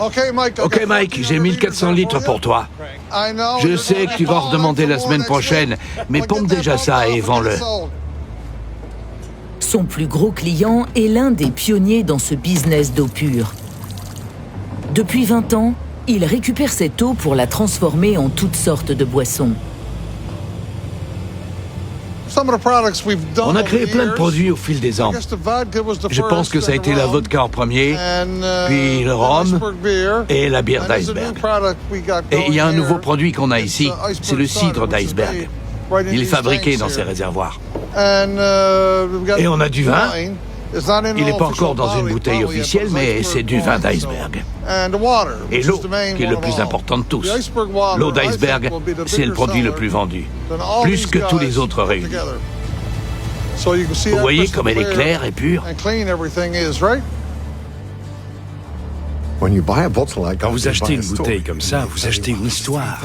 Ok Mike, j'ai 1400 litres pour toi. Je sais que tu vas en redemander la semaine prochaine, mais pompe déjà ça et vends-le. Son plus gros client est l'un des pionniers dans ce business d'eau pure. Depuis 20 ans, il récupère cette eau pour la transformer en toutes sortes de boissons. On a créé plein de produits au fil des ans. Je pense que ça a été la vodka en premier, puis le rhum et la bière d'iceberg. Et il y a un nouveau produit qu'on a ici, c'est le cidre d'iceberg. Il est fabriqué dans ces réservoirs. Et on a du vin. Il n'est pas encore dans une bouteille officielle, mais c'est du vin d'iceberg. Et l'eau, qui est le plus important de tous. L'eau d'iceberg, c'est le produit le plus vendu. Plus que tous les autres réunis. Vous voyez comme elle est claire et pure? Quand vous achetez une bouteille comme ça, vous achetez une histoire.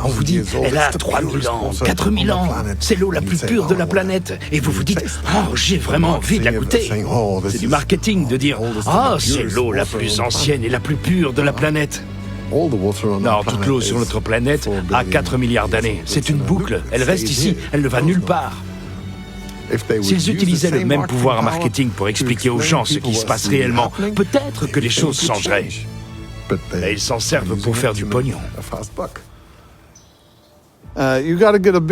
On vous dit, elle a 3000 ans, 4000 ans, c'est l'eau la plus pure de la planète. Et vous vous dites, oh, j'ai vraiment envie de la goûter. C'est du marketing de dire, oh, c'est l'eau la plus ancienne et la plus pure de la planète. Non, toute l'eau sur notre planète a 4 milliards d'années. C'est une boucle, elle reste ici, elle ne va nulle part. S'ils utilisaient le même pouvoir marketing pour expliquer aux gens ce qui se passe réellement, peut-être que les choses changeraient. Mais ils s'en servent pour faire du pognon.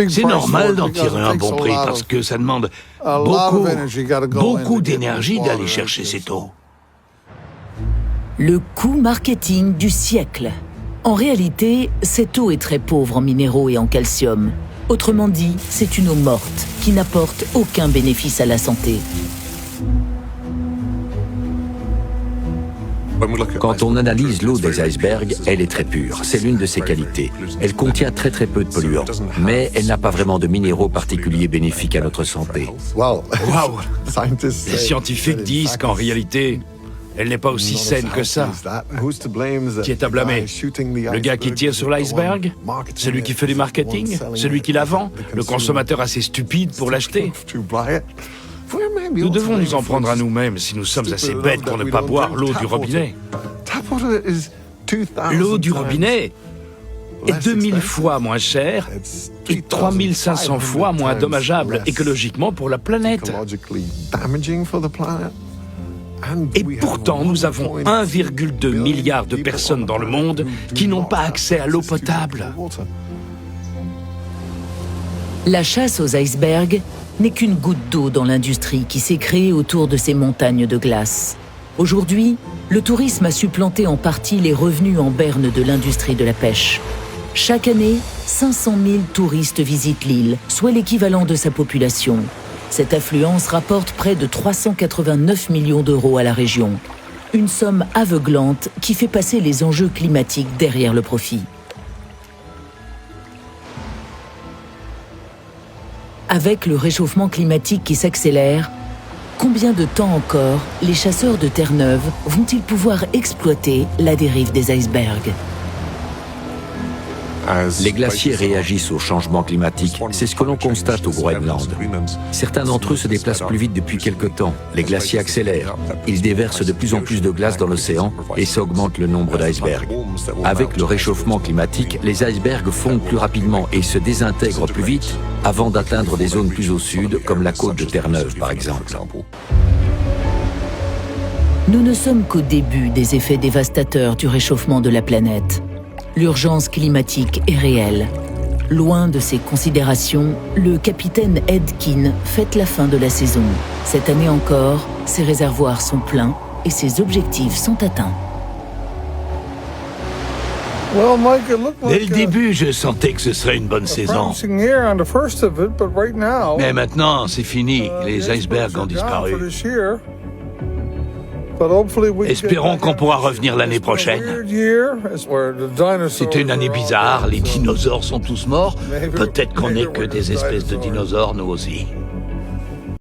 C'est normal d'en tirer un bon prix parce que ça demande beaucoup d'énergie d'aller chercher cette eau. Le coût marketing du siècle. En réalité, cette eau est très pauvre en minéraux et en calcium. Autrement dit, c'est une eau morte qui n'apporte aucun bénéfice à la santé. Quand on analyse l'eau des icebergs, elle est très pure. C'est l'une de ses qualités. Elle contient très peu de polluants, mais elle n'a pas vraiment de minéraux particuliers bénéfiques à notre santé. Waouh! Les scientifiques disent qu'en réalité, elle n'est pas aussi saine que ça. Qui est à blâmer? Le gars qui tire sur l'iceberg? Celui qui fait du marketing? Celui qui la vend? Le consommateur assez stupide pour l'acheter? Nous devons nous en prendre à nous-mêmes si nous sommes assez bêtes pour ne pas boire l'eau du robinet. L'eau du robinet est 2000 fois moins chère et 3500 fois moins dommageable écologiquement pour la planète. Et pourtant, nous avons 1,2 milliard de personnes dans le monde qui n'ont pas accès à l'eau potable. La chasse aux icebergs n'est qu'une goutte d'eau dans l'industrie qui s'est créée autour de ces montagnes de glace. Aujourd'hui, le tourisme a supplanté en partie les revenus en berne de l'industrie de la pêche. Chaque année, 500 000 touristes visitent l'île, soit l'équivalent de sa population. Cette affluence rapporte près de 389 millions d'euros à la région. Une somme aveuglante qui fait passer les enjeux climatiques derrière le profit. Avec le réchauffement climatique qui s'accélère, combien de temps encore les chasseurs de Terre-Neuve vont-ils pouvoir exploiter la dérive des icebergs ? Les glaciers réagissent au changement climatique. C'est ce que l'on constate au Groenland. Certains d'entre eux se déplacent plus vite depuis quelque temps. Les glaciers accélèrent. Ils déversent de plus en plus de glace dans l'océan et ça augmente le nombre d'icebergs. Avec le réchauffement climatique, les icebergs fondent plus rapidement et se désintègrent plus vite avant d'atteindre des zones plus au sud, comme la côte de Terre-Neuve par exemple. Nous ne sommes qu'au début des effets dévastateurs du réchauffement de la planète. L'urgence climatique est réelle. Loin de ces considérations, le capitaine Ed Keane fête la fin de la saison. Cette année encore, ses réservoirs sont pleins et ses objectifs sont atteints. Dès le début, je sentais que ce serait une bonne saison. Mais maintenant, c'est fini. Les icebergs ont disparu. Espérons qu'on pourra revenir l'année prochaine. C'était une année bizarre, les dinosaures sont tous morts. Peut-être qu'on n'est que des espèces de dinosaures, nous aussi.